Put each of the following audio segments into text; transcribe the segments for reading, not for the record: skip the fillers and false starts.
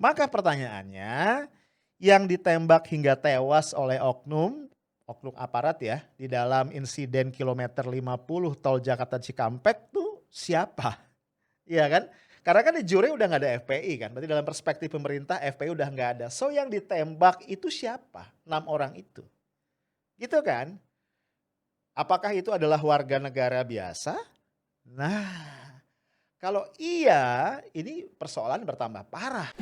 Maka pertanyaannya, yang ditembak hingga tewas oleh oknum aparat ya, di dalam insiden kilometer 50 tol Jakarta Cikampek tuh siapa? Iya kan? Karena kan di juri udah nggak ada FPI kan, berarti dalam perspektif pemerintah FPI udah nggak ada. So yang ditembak itu siapa? 6 orang itu. Gitu kan? Apakah itu adalah warga negara biasa? Nah, kalau iya, ini persoalan bertambah parah.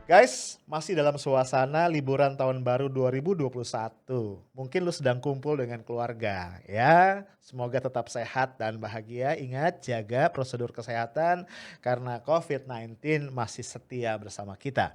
Guys, masih dalam suasana liburan tahun baru 2021. Mungkin lu sedang kumpul dengan keluarga ya. Semoga tetap sehat dan bahagia. Ingat jaga prosedur kesehatan karena COVID-19 masih setia bersama kita.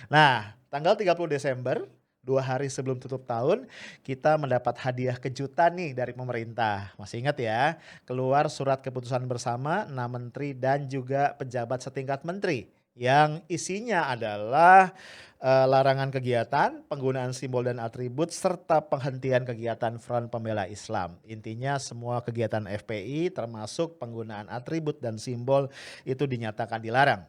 Nah, tanggal 30 Desember, 2 hari sebelum tutup tahun, kita mendapat hadiah kejutan nih dari pemerintah. Masih ingat ya? Keluar surat keputusan bersama 6 menteri dan juga pejabat setingkat menteri yang isinya adalah larangan kegiatan, penggunaan simbol dan atribut serta penghentian kegiatan Front Pembela Islam. Intinya semua kegiatan FPI termasuk penggunaan atribut dan simbol itu dinyatakan dilarang.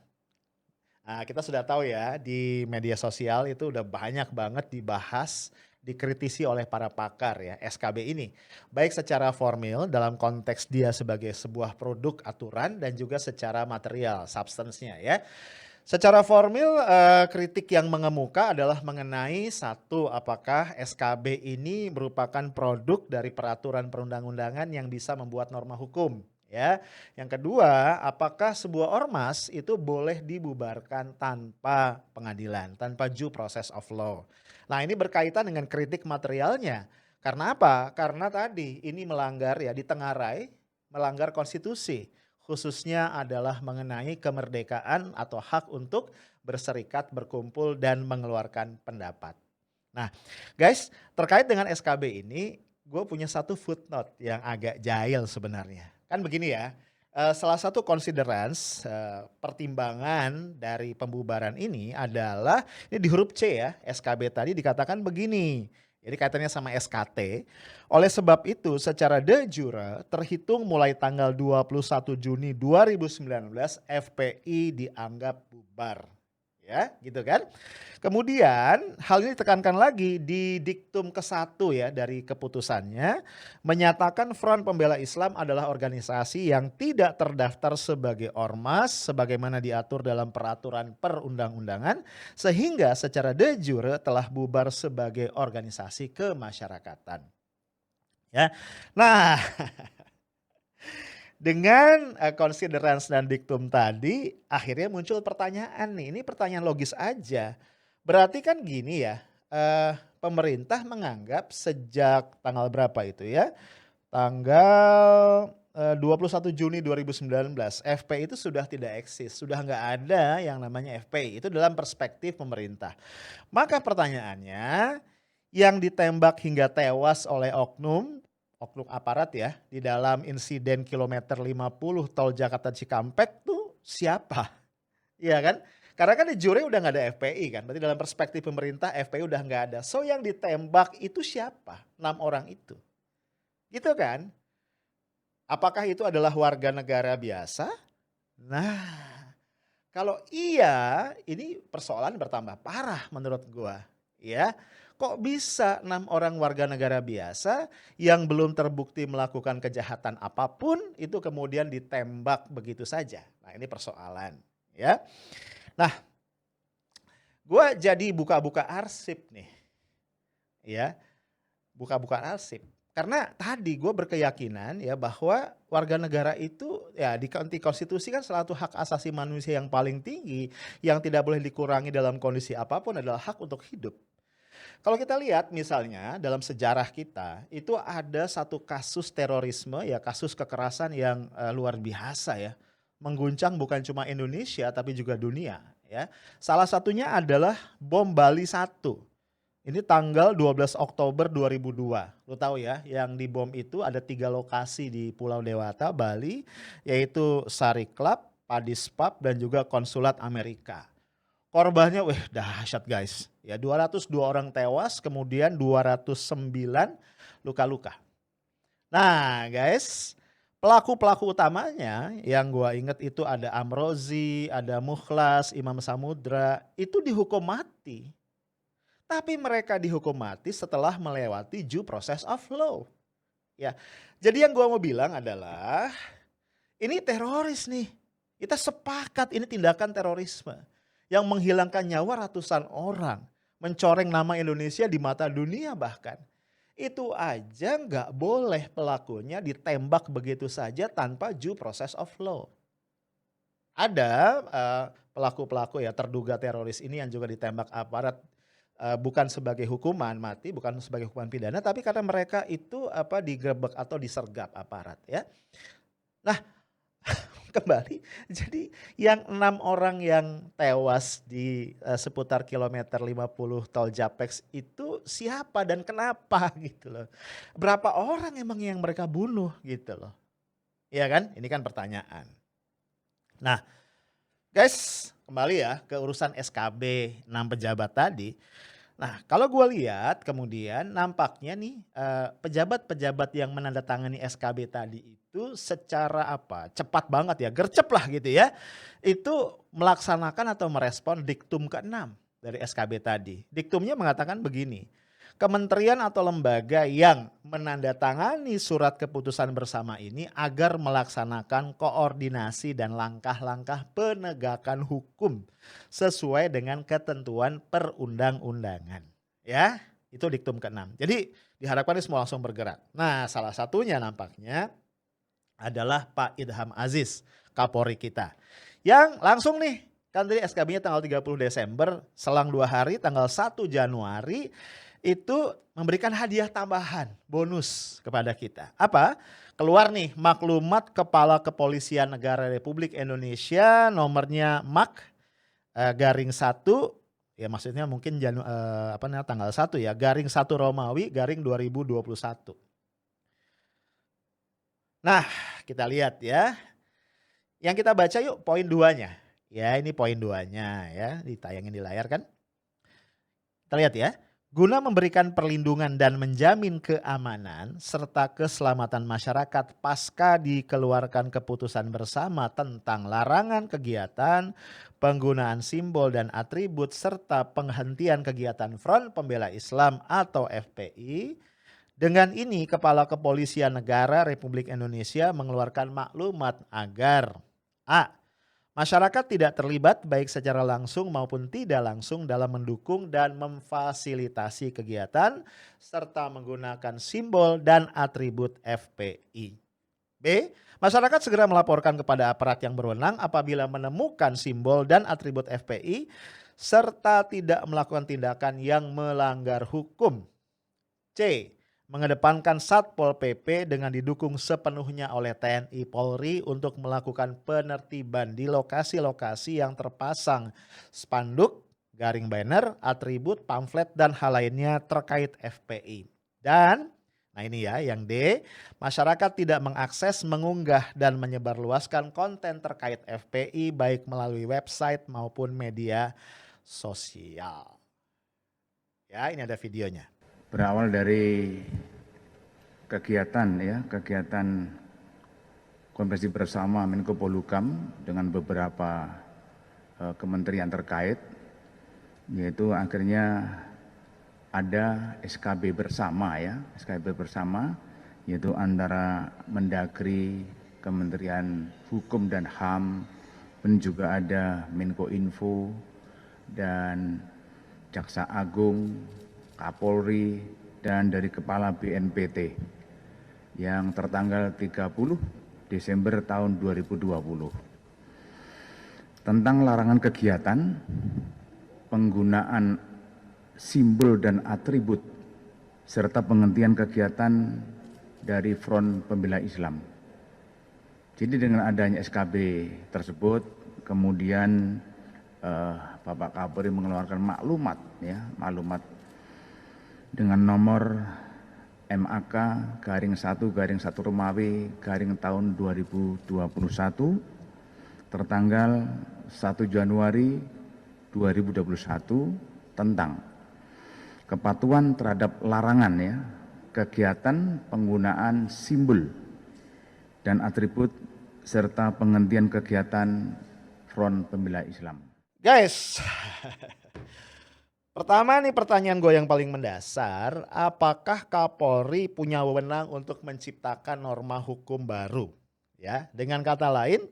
Nah, kita sudah tahu ya di media sosial itu udah banyak banget dibahas, dikritisi oleh para pakar ya SKB ini. Baik secara formil dalam konteks dia sebagai sebuah produk aturan dan juga secara material substance-nya ya. Secara formil kritik yang mengemuka adalah mengenai satu, apakah SKB ini merupakan produk dari peraturan perundang-undangan yang bisa membuat norma hukum. Ya, yang kedua, apakah sebuah ormas itu boleh dibubarkan tanpa pengadilan, tanpa due process of law. Nah, ini berkaitan dengan kritik materialnya. Karena apa? Karena tadi ini melanggar ya ditengarai, melanggar konstitusi. Khususnya adalah mengenai kemerdekaan atau hak untuk berserikat, berkumpul dan mengeluarkan pendapat. Nah, guys, terkait dengan SKB ini, gue punya satu footnote yang agak jahil sebenarnya. Kan begini ya, salah satu considerance, pertimbangan dari pembubaran ini adalah, ini di huruf C ya, SKB tadi dikatakan begini, jadi kaitannya sama SKT. Oleh sebab itu secara de jure terhitung mulai tanggal 21 Juni 2019 FPI dianggap bubar. Ya, gitu kan. Kemudian hal ini ditekankan lagi di diktum ke-1 ya dari keputusannya, menyatakan Front Pembela Islam adalah organisasi yang tidak terdaftar sebagai ormas sebagaimana diatur dalam peraturan perundang-undangan sehingga secara de jure telah bubar sebagai organisasi kemasyarakatan. Ya. Nah, dengan considerance dan diktum tadi, akhirnya muncul pertanyaan nih, ini pertanyaan logis aja. Berarti kan gini ya, pemerintah menganggap sejak tanggal berapa itu ya, tanggal 21 Juni 2019 FPI itu sudah tidak eksis, sudah nggak ada yang namanya FPI, itu dalam perspektif pemerintah. Maka pertanyaannya, yang ditembak hingga tewas oleh oknum aparat ya, di dalam insiden kilometer 50 tol Jakarta Cikampek tuh siapa? Iya kan? Karena kan di juri udah nggak ada FPI kan, berarti dalam perspektif pemerintah FPI udah nggak ada. So yang ditembak itu siapa? 6 orang itu. Gitu kan? Apakah itu adalah warga negara biasa? Nah, kalau iya, ini persoalan bertambah parah menurut gua, ya. Kok bisa 6 orang warga negara biasa yang belum terbukti melakukan kejahatan apapun itu kemudian ditembak begitu saja? Nah, ini persoalan, ya. Nah, gua jadi buka-buka arsip nih, ya. Buka-buka arsip. Karena tadi gue berkeyakinan ya bahwa warga negara itu ya di konstitusi kan salah satu hak asasi manusia yang paling tinggi yang tidak boleh dikurangi dalam kondisi apapun adalah hak untuk hidup. Kalau kita lihat misalnya dalam sejarah kita itu ada satu kasus terorisme ya kasus kekerasan yang luar biasa ya. Mengguncang bukan cuma Indonesia tapi juga dunia ya. Salah satunya adalah bom Bali 1. Ini tanggal 12 Oktober 2002. Lu tahu ya, yang dibom itu ada 3 lokasi di Pulau Dewata, Bali, yaitu Sari Club, Padis Pub, dan juga Konsulat Amerika. Korbannya wih dahsyat guys. Ya 202 orang tewas, kemudian 209 luka-luka. Nah guys, Pelaku-pelaku utamanya yang gua inget itu ada Amrozi, ada Mukhlas, Imam Samudra, itu dihukum mati. Tapi mereka dihukum mati setelah melewati due process of law. Ya, jadi yang gua mau bilang adalah ini teroris nih. Kita sepakat ini tindakan terorisme yang menghilangkan nyawa ratusan orang, mencoreng nama Indonesia di mata dunia bahkan. Itu aja nggak boleh pelakunya ditembak begitu saja tanpa due process of law. Ada pelaku-pelaku ya terduga teroris ini yang juga ditembak aparat bukan sebagai hukuman mati, bukan sebagai hukuman pidana, tapi karena mereka itu digerebek atau disergap aparat ya. Nah, kembali, jadi yang 6 orang yang tewas di seputar kilometer 50 tol Japex itu siapa dan kenapa gitu loh. Berapa orang emang yang mereka bunuh gitu loh. Iya kan? Ini kan pertanyaan. Nah, guys, kembali ya ke urusan SKB 6 pejabat tadi. Nah, kalau gue lihat kemudian nampaknya nih pejabat-pejabat yang menandatangani SKB tadi itu secara cepat banget ya, gercep lah gitu ya. Itu melaksanakan atau merespon diktum ke-6 dari SKB tadi. Diktumnya mengatakan begini, kementerian atau lembaga yang menandatangani surat keputusan bersama ini agar melaksanakan koordinasi dan langkah-langkah penegakan hukum sesuai dengan ketentuan perundang-undangan. Ya, itu diktum ke-6. Jadi diharapkan ini semua langsung bergerak. Nah, salah satunya nampaknya adalah Pak Idham Aziz, Kapolri kita. Yang langsung nih, kan tadi SKB-nya tanggal 30 Desember, selang 2 hari tanggal 1 Januari itu memberikan hadiah tambahan, bonus kepada kita. Apa? Keluar nih maklumat Kepala Kepolisian Negara Republik Indonesia nomornya MAK garing 1, ya maksudnya mungkin tanggal 1 ya, garing 1 Romawi garing 2021. Nah, kita lihat ya. Yang kita baca yuk poin 2-nya. Ya, ini poin 2-nya ya, ditayangin di layar kan. Kita lihat ya. Guna memberikan perlindungan dan menjamin keamanan serta keselamatan masyarakat pasca dikeluarkan keputusan bersama tentang larangan kegiatan, penggunaan simbol dan atribut serta penghentian kegiatan Front Pembela Islam atau FPI. Dengan ini Kepala Kepolisian Negara Republik Indonesia mengeluarkan maklumat agar masyarakat tidak terlibat baik secara langsung maupun tidak langsung dalam mendukung dan memfasilitasi kegiatan serta menggunakan simbol dan atribut FPI. B. Masyarakat segera melaporkan kepada aparat yang berwenang apabila menemukan simbol dan atribut FPI serta tidak melakukan tindakan yang melanggar hukum. C. Mengedepankan Satpol PP dengan didukung sepenuhnya oleh TNI Polri untuk melakukan penertiban di lokasi-lokasi yang terpasang spanduk, garing banner, atribut, pamflet, dan hal lainnya terkait FPI. Dan, nah ini ya yang D, masyarakat tidak mengakses, mengunggah, dan menyebarluaskan konten terkait FPI baik melalui website maupun media sosial. Ya, ini ada videonya. Berawal dari kegiatan konferensi bersama Menko Polhukam dengan beberapa kementerian terkait, yaitu akhirnya ada SKB bersama yaitu antara Mendagri, Kementerian Hukum dan HAM, dan juga ada Menko Info dan Jaksa Agung, Kapolri, dan dari Kepala BNPT yang tertanggal 30 Desember tahun 2020 tentang larangan kegiatan, penggunaan simbol dan atribut, serta penghentian kegiatan dari Front Pembela Islam. Jadi dengan adanya SKB tersebut, kemudian Bapak Kapolri mengeluarkan maklumat dengan nomor MAK garing 1 Romawi garing tahun 2021 tertanggal 1 Januari 2021 tentang kepatuhan terhadap larangan kegiatan penggunaan simbol dan atribut serta penghentian kegiatan Front Pembela Islam. Guys, pertama nih pertanyaan gue yang paling mendasar, apakah Kapolri punya wewenang untuk menciptakan norma hukum baru? Ya, dengan kata lain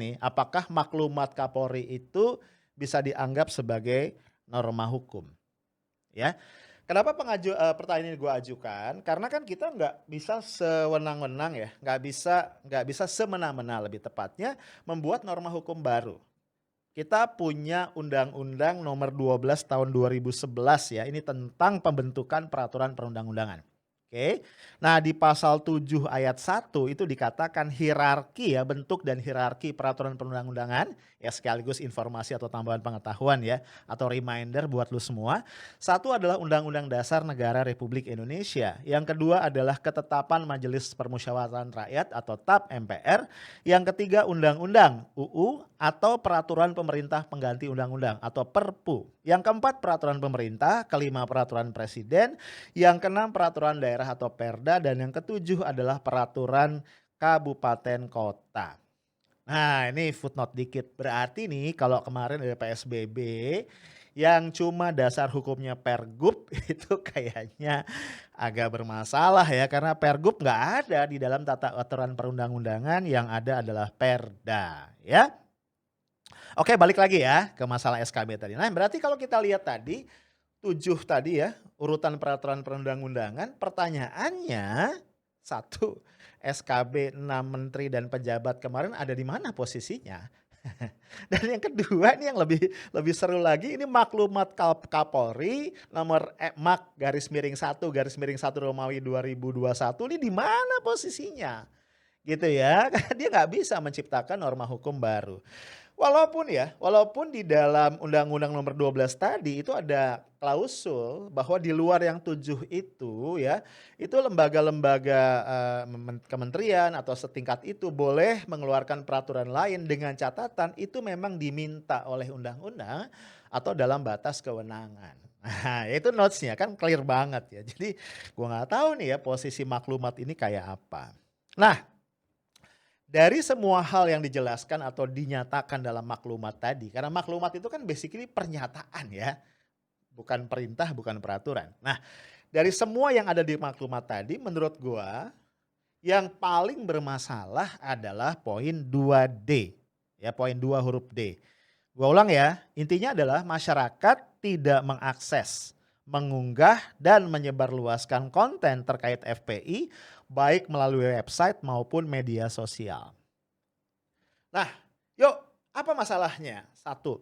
nih, apakah maklumat Kapolri itu bisa dianggap sebagai norma hukum? Ya, kenapa pertanyaan ini gue ajukan? Karena kan kita nggak bisa sewenang-wenang ya, nggak bisa semena-mena lebih tepatnya membuat norma hukum baru. Kita punya Undang-Undang Nomor 12 Tahun 2011 ya, ini tentang pembentukan peraturan perundang-undangan. Oke. Nah, di pasal 7 ayat 1 itu dikatakan hierarki ya, bentuk dan hierarki peraturan perundang-undangan ya, sekaligus informasi atau tambahan pengetahuan ya, atau reminder buat lu semua. Satu adalah Undang-Undang Dasar Negara Republik Indonesia. Yang kedua adalah ketetapan Majelis Permusyawaratan Rakyat atau TAP MPR. Yang ketiga Undang-Undang UU atau peraturan pemerintah pengganti undang-undang atau Perpu. Yang keempat peraturan pemerintah, kelima peraturan presiden, yang keenam peraturan daerah atau Perda, dan yang ketujuh adalah peraturan kabupaten kota. Nah, ini footnote dikit. Berarti nih kalau kemarin ada PSBB yang cuma dasar hukumnya Pergub itu kayaknya agak bermasalah ya, karena Pergub nggak ada di dalam tata aturan perundang-undangan, yang ada adalah Perda ya. Oke, balik lagi ya ke masalah SKB tadi. Nah, berarti kalau kita lihat tadi 7 tadi ya, urutan peraturan perundang-undangan, pertanyaannya satu, SKB 6 menteri dan pejabat kemarin ada di mana posisinya? Dan yang kedua ini yang lebih seru lagi, ini maklumat Kapolri nomor Mak _1 Romawi 2021 ini di mana posisinya? Gitu ya. Karena dia nggak bisa menciptakan norma hukum baru. Walaupun di dalam Undang-Undang Nomor 12 tadi itu ada klausul bahwa di luar yang 7 itu ya, itu lembaga-lembaga kementerian atau setingkat itu boleh mengeluarkan peraturan lain dengan catatan itu memang diminta oleh undang-undang atau dalam batas kewenangan. Nah, itu notes-nya kan clear banget ya. Jadi gua nggak tahu nih ya posisi maklumat ini kayak apa. Nah, dari semua hal yang dijelaskan atau dinyatakan dalam maklumat tadi, karena maklumat itu kan basically pernyataan ya, bukan perintah, bukan peraturan. Nah, dari semua yang ada di maklumat tadi, menurut gua yang paling bermasalah adalah poin 2D, ya, poin 2 huruf D. Gua ulang ya, intinya adalah masyarakat tidak mengakses, mengunggah dan menyebarluaskan konten terkait FPI baik melalui website maupun media sosial. Nah, yuk, apa masalahnya? Satu,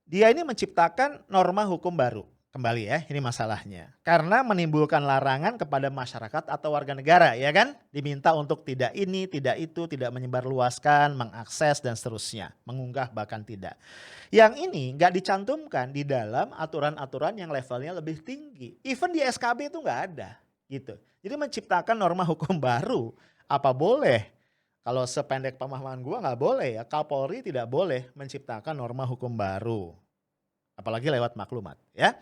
dia ini menciptakan norma hukum baru. Kembali ya, ini masalahnya. Karena menimbulkan larangan kepada masyarakat atau warga negara, ya kan? Diminta untuk tidak ini, tidak itu, tidak menyebarluaskan, mengakses dan seterusnya. Mengunggah bahkan tidak. Yang ini nggak dicantumkan di dalam aturan-aturan yang levelnya lebih tinggi. Even di SKB itu nggak ada. Gitu. Jadi menciptakan norma hukum baru, apa boleh? Kalau sependek pemahaman gua nggak boleh ya, Kapolri tidak boleh menciptakan norma hukum baru. Apalagi lewat maklumat ya.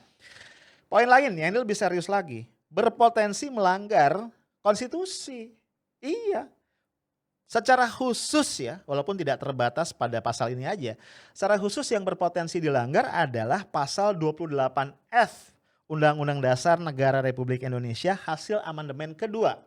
Poin lain yang ini lebih serius lagi, berpotensi melanggar konstitusi. Iya. Secara khusus ya, walaupun tidak terbatas pada pasal ini aja, secara khusus yang berpotensi dilanggar adalah pasal 28F Undang-Undang Dasar Negara Republik Indonesia hasil amandemen kedua.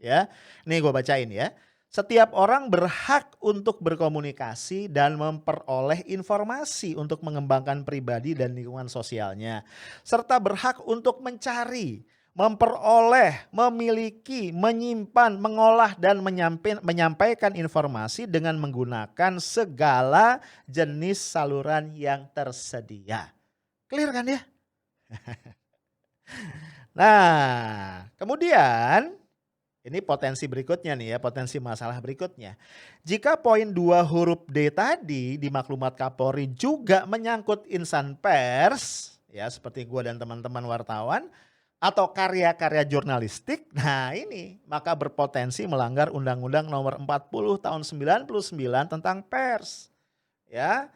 Ya, nih gue bacain ya. Setiap orang berhak untuk berkomunikasi dan memperoleh informasi untuk mengembangkan pribadi dan lingkungan sosialnya. Serta berhak untuk mencari, memperoleh, memiliki, menyimpan, mengolah dan menyampaikan informasi dengan menggunakan segala jenis saluran yang tersedia. Clear kan ya? Nah, kemudian ini potensi berikutnya nih ya, potensi masalah berikutnya. Jika poin 2 huruf D tadi di maklumat Kapolri juga menyangkut insan pers, ya seperti gua dan teman-teman wartawan, atau karya-karya jurnalistik, nah ini maka berpotensi melanggar Undang-Undang Nomor 40 Tahun 99 tentang pers. Ya,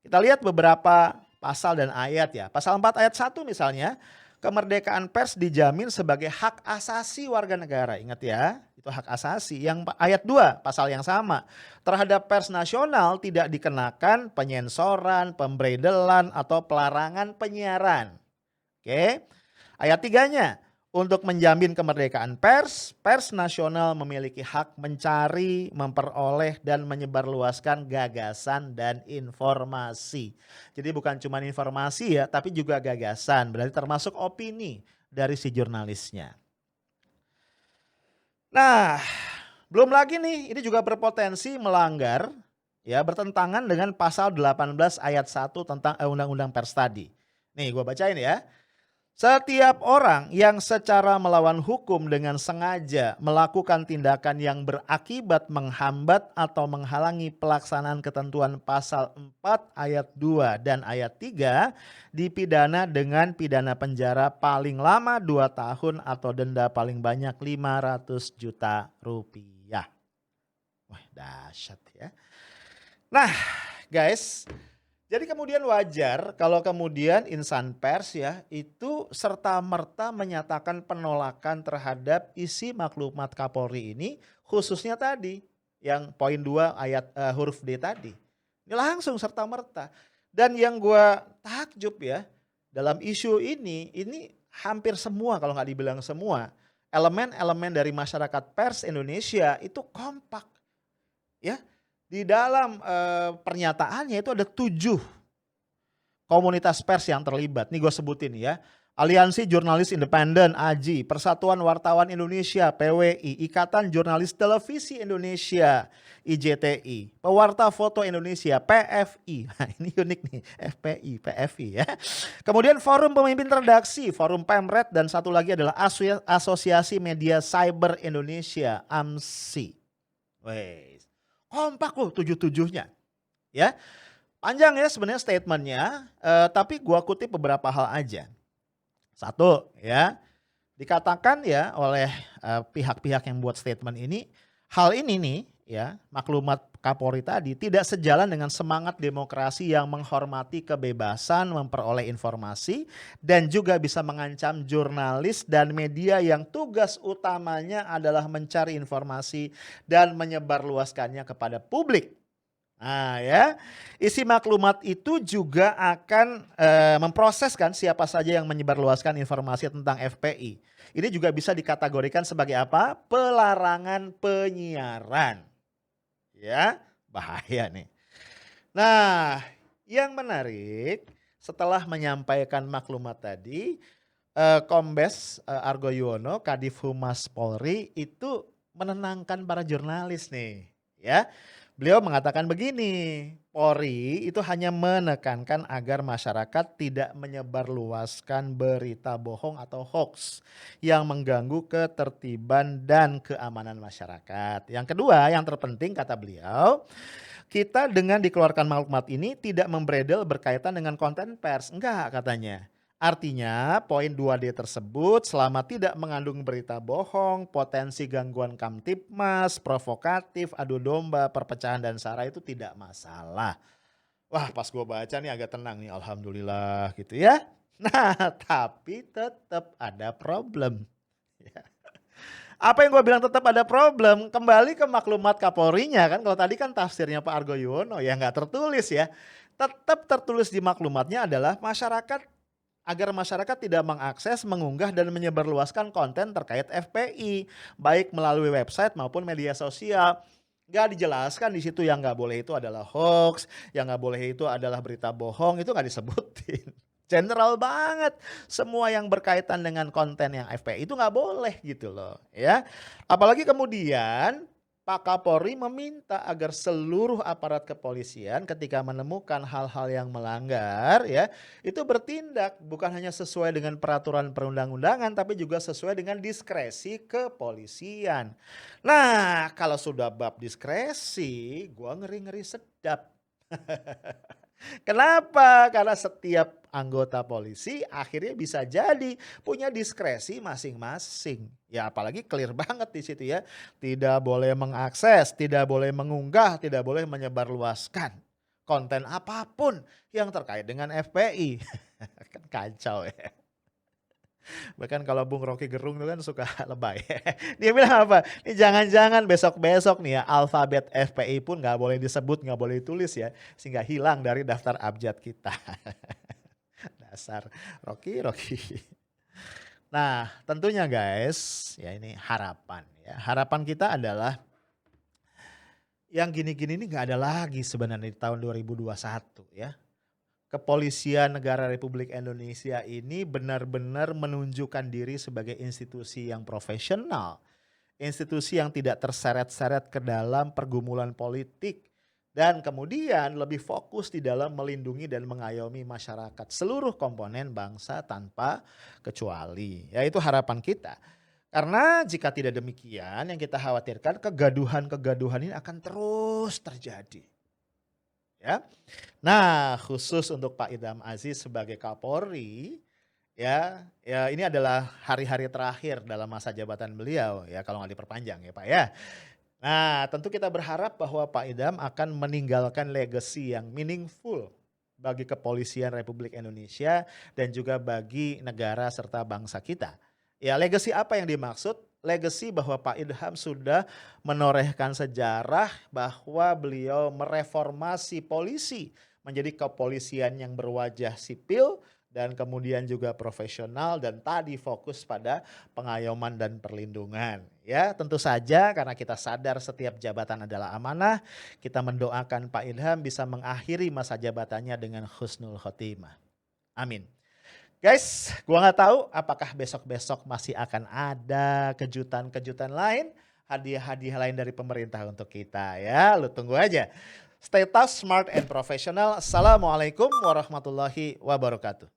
kita lihat beberapa pasal dan ayat ya. Pasal 4 ayat 1 misalnya, kemerdekaan pers dijamin sebagai hak asasi warga negara. Ingat ya, Itu hak asasi. Yang ayat 2 pasal yang sama. Terhadap pers nasional tidak dikenakan penyensoran, pemberedelan atau pelarangan penyiaran. Oke. Ayat 3-nya. Untuk menjamin kemerdekaan pers, pers nasional memiliki hak mencari, memperoleh, dan menyebarluaskan gagasan dan informasi. Jadi bukan cuma informasi ya, tapi juga gagasan. Berarti termasuk opini dari si jurnalisnya. Nah, belum lagi nih, ini juga berpotensi melanggar, ya, bertentangan dengan pasal 18 ayat 1 tentang Undang-Undang Pers tadi. Nih, gue bacain ya. Setiap orang yang secara melawan hukum dengan sengaja melakukan tindakan yang berakibat menghambat atau menghalangi pelaksanaan ketentuan pasal 4 ayat 2 dan ayat 3 dipidana dengan pidana penjara paling lama 2 tahun atau denda paling banyak 500 juta rupiah. Wah, dahsyat ya. Nah, guys, jadi kemudian wajar kalau kemudian insan pers ya itu serta-merta menyatakan penolakan terhadap isi maklumat Kapolri ini, khususnya tadi yang poin 2 ayat huruf D tadi. Ini langsung serta-merta. Dan yang gua takjub ya, dalam isu ini hampir semua, kalau nggak dibilang semua, elemen-elemen dari masyarakat pers Indonesia itu kompak. Ya, di dalam pernyataannya itu ada 7 komunitas pers yang terlibat. Nih gue sebutin ya. Aliansi Jurnalis Independen AJI, Persatuan Wartawan Indonesia PWI, Ikatan Jurnalis Televisi Indonesia IJTI, Pewarta Foto Indonesia PFI. Nah, ini unik nih, FPI, PFI ya. Kemudian Forum Pemimpin Redaksi, Forum Pemret, dan satu lagi adalah Asosiasi Media Cyber Indonesia AMSI. Wes. Kompak loh 7-7-nya. Ya. Panjang ya sebenarnya statementnya, tapi gua kutip beberapa hal aja. Satu ya, dikatakan ya oleh pihak-pihak yang buat statement ini, hal ini nih ya, maklumat Kapolri tadi tidak sejalan dengan semangat demokrasi yang menghormati kebebasan memperoleh informasi dan juga bisa mengancam jurnalis dan media yang tugas utamanya adalah mencari informasi dan menyebarluaskannya kepada publik. Nah ya, isi maklumat itu juga akan memproseskan siapa saja yang menyebarluaskan informasi tentang FPI. Ini juga bisa dikategorikan sebagai apa? Pelarangan penyiaran. Ya, bahaya nih. Nah, yang menarik setelah menyampaikan maklumat tadi, Kombes Argo Yuwono, Kadif Humas Polri itu menenangkan para jurnalis nih, ya. Beliau mengatakan begini, Polri itu hanya menekankan agar masyarakat tidak menyebarluaskan berita bohong atau hoax yang mengganggu ketertiban dan keamanan masyarakat. Yang kedua, yang terpenting kata beliau, kita dengan dikeluarkan maklumat ini tidak membredel berkaitan dengan konten pers. Enggak katanya. Artinya poin 2D tersebut selama tidak mengandung berita bohong, potensi gangguan kamtipmas, provokatif, adu domba, perpecahan dan sara itu tidak masalah. Wah pas gue baca nih agak tenang nih, alhamdulillah gitu ya. Nah tapi tetap ada problem. Apa yang gue bilang tetap ada problem, kembali ke maklumat Kapolrinya kan, kalau tadi kan tafsirnya Pak Argo Yuwono ya nggak tertulis ya. Tetap tertulis di maklumatnya adalah agar masyarakat tidak mengakses, mengunggah, dan menyebarluaskan konten terkait FPI, baik melalui website maupun media sosial. Gak dijelaskan di situ yang gak boleh itu adalah hoax, yang gak boleh itu adalah berita bohong, itu gak disebutin. General banget, semua yang berkaitan dengan konten yang FPI itu gak boleh gitu loh ya. Apalagi kemudian Pak Kapolri meminta agar seluruh aparat kepolisian ketika menemukan hal-hal yang melanggar ya, itu bertindak bukan hanya sesuai dengan peraturan perundang-undangan tapi juga sesuai dengan diskresi kepolisian. Nah, kalau sudah bab diskresi, gua ngeri-ngeri sedap. Kenapa? Karena setiap anggota polisi akhirnya bisa jadi punya diskresi masing-masing. Ya apalagi clear banget di situ ya. Tidak boleh mengakses, tidak boleh mengunggah, tidak boleh menyebarluaskan konten apapun yang terkait dengan FPI. Kan kacau ya. Bahkan kalau Bung Rocky Gerung itu kan suka lebay. Dia bilang apa, "Ini jangan-jangan besok-besok nih ya alfabet FPI pun nggak boleh disebut, nggak boleh ditulis ya, sehingga hilang dari daftar abjad kita." Dasar Rocky, Rocky. Nah, tentunya guys, ya ini harapan ya. Harapan kita adalah yang gini-gini ini nggak ada lagi sebenarnya di tahun 2021 ya. Kepolisian Negara Republik Indonesia ini benar-benar menunjukkan diri sebagai institusi yang profesional, institusi yang tidak terseret-seret ke dalam pergumulan politik, dan kemudian lebih fokus di dalam melindungi dan mengayomi masyarakat seluruh komponen bangsa tanpa kecuali. Ya itu harapan kita. Karena jika tidak demikian, yang kita khawatirkan kegaduhan-kegaduhan ini akan terus terjadi. Ya. Nah, khusus untuk Pak Idham Aziz sebagai Kapolri, ya ini adalah hari-hari terakhir dalam masa jabatan beliau ya kalau nggak diperpanjang ya Pak ya. Nah, tentu kita berharap bahwa Pak Idham akan meninggalkan legacy yang meaningful bagi kepolisian Republik Indonesia dan juga bagi negara serta bangsa kita. Ya, legacy apa yang dimaksud? Legacy bahwa Pak Idham sudah menorehkan sejarah bahwa beliau mereformasi polisi menjadi kepolisian yang berwajah sipil dan kemudian juga profesional dan tadi fokus pada pengayoman dan perlindungan. Ya, tentu saja karena kita sadar setiap jabatan adalah amanah, kita mendoakan Pak Idham bisa mengakhiri masa jabatannya dengan husnul khotimah. Amin. Guys, gua nggak tahu apakah besok-besok masih akan ada kejutan-kejutan lain, hadiah-hadiah lain dari pemerintah untuk kita ya. Lu tunggu aja. Stay tough, smart and professional. Assalamualaikum warahmatullahi wabarakatuh.